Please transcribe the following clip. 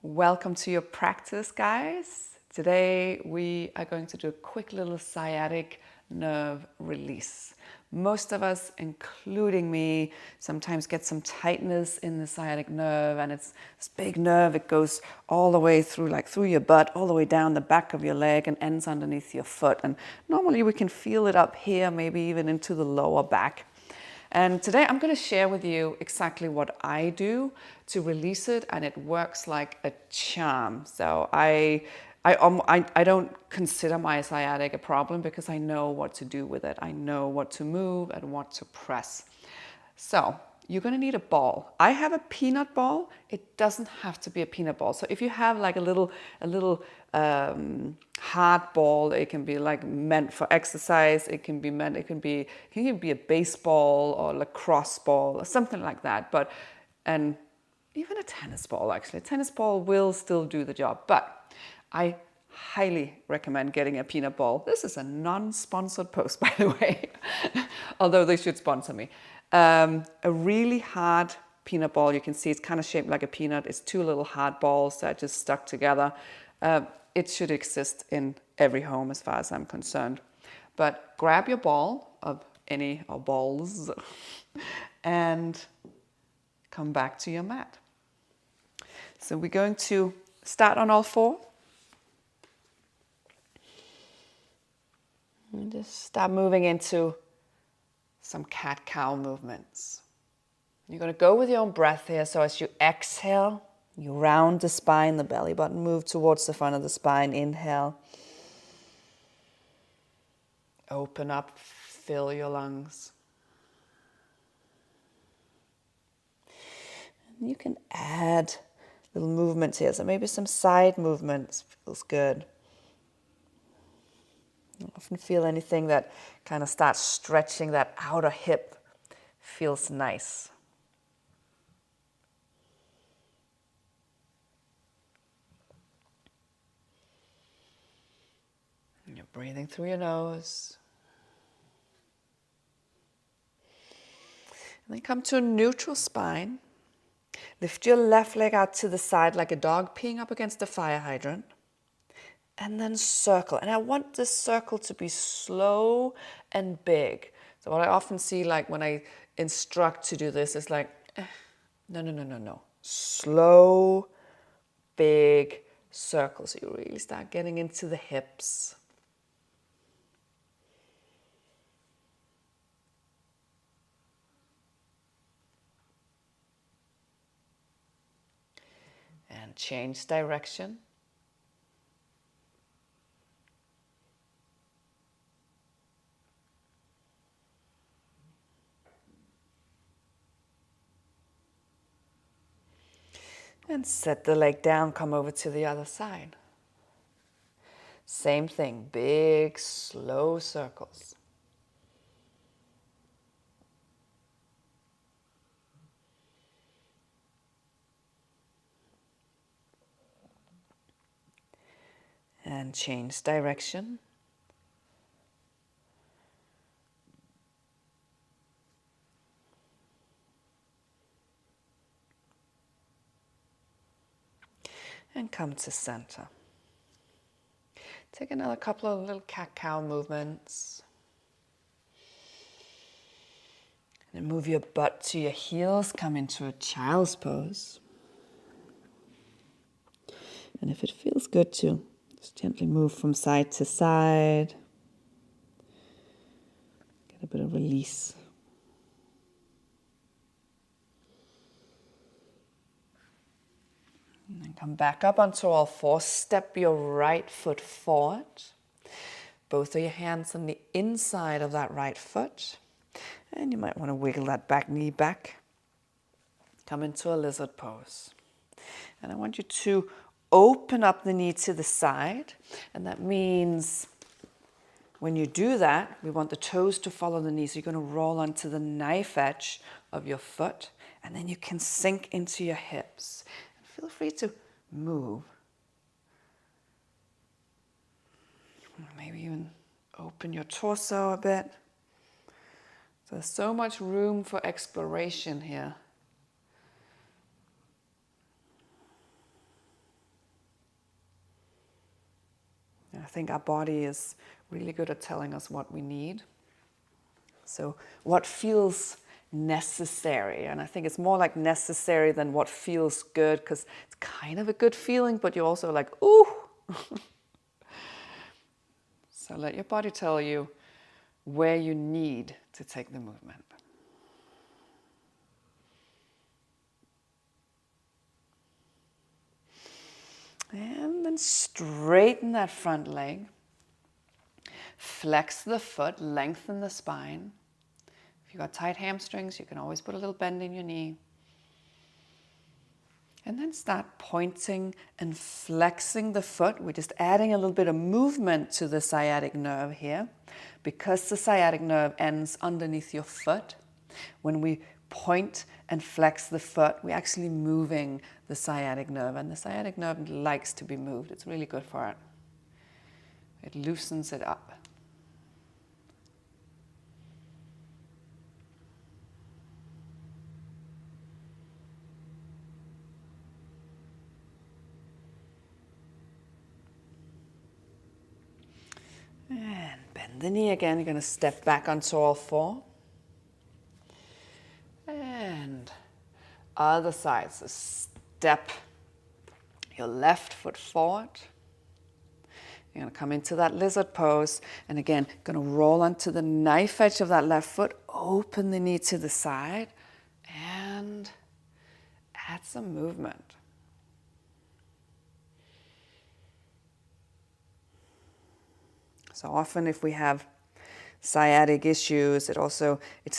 Welcome to your practice, guys. Today we are going to do a quick little sciatic nerve release. Most of us, including me, sometimes get some tightness in the sciatic nerve, and it's this big nerve. It goes all the way through, like through your butt, all the way down the back of your leg and ends underneath your foot. And normally we can feel it up here, maybe even into the lower back. And today I'm going to share with you exactly what I do to release it, and it works like a charm. So I don't consider my sciatic a problem because I know what to do with it. I know what to move and what to press. So you're going to need a ball. I have a peanut ball. It doesn't have to be a peanut ball. So if you have like a little hard ball, it can be like meant for exercise. It can be a baseball or lacrosse ball or something like that. And even a tennis ball, actually. A tennis ball will still do the job, but I highly recommend getting a peanut ball. This is a non-sponsored post, by the way, although they should sponsor me. A really hard peanut ball. You can see it's kind of shaped like a peanut. It's two little hard balls that are just stuck together. It should exist in every home as far as I'm concerned. But grab your ball of any or balls and come back to your mat. So we're going to start on all four. And just start moving into some cat-cow movements. You're going to go with your own breath here. So as you exhale, you round the spine, the belly button move towards the front of the spine. Inhale. Open up, fill your lungs. And you can add little movements here. So maybe some side movements feels good. You often feel anything that kind of starts stretching that outer hip feels nice. And you're breathing through your nose. And then come to a neutral spine. Lift your left leg out to the side like a dog peeing up against a fire hydrant. And then circle. And I want this circle to be slow and big. So what I often see, like when I instruct to do this, is like, no. Slow, big circle. So you really start getting into the hips. And change direction. And set the leg down, come over to the other side. Same thing, big, slow circles. And change direction. And come to center. Take another couple of little cat-cow movements. And then move your butt to your heels, come into a child's pose. And if it feels good to just gently move from side to side. Get a bit of release. And then come back up onto all fours. Step your right foot forward. Both of your hands on the inside of that right foot. And you might want to wiggle that back knee back. Come into a lizard pose. And I want you to open up the knee to the side. And that means when you do that, we want the toes to follow the knee. So you're going to roll onto the knife edge of your foot. And then you can sink into your hips. Feel free to move. Maybe even open your torso a bit. There's so much room for exploration here. I think our body is really good at telling us what we need. So what feels necessary, and I think it's more like necessary than what feels good, because it's kind of a good feeling, but you're also like, ooh. So let your body tell you where you need to take the movement. And then straighten that front leg. Flex the foot, lengthen the spine. If you've got tight hamstrings, you can always put a little bend in your knee. And then start pointing and flexing the foot. We're just adding a little bit of movement to the sciatic nerve here. Because the sciatic nerve ends underneath your foot, when we point and flex the foot, we're actually moving the sciatic nerve. And the sciatic nerve likes to be moved. It's really good for it. It loosens it up. And bend the knee again. You're going to step back onto all four. And other side. So step your left foot forward. You're going to come into that lizard pose. And again, going to roll onto the knife edge of that left foot. Open the knee to the side. And add some movement. So often if we have sciatic issues, it's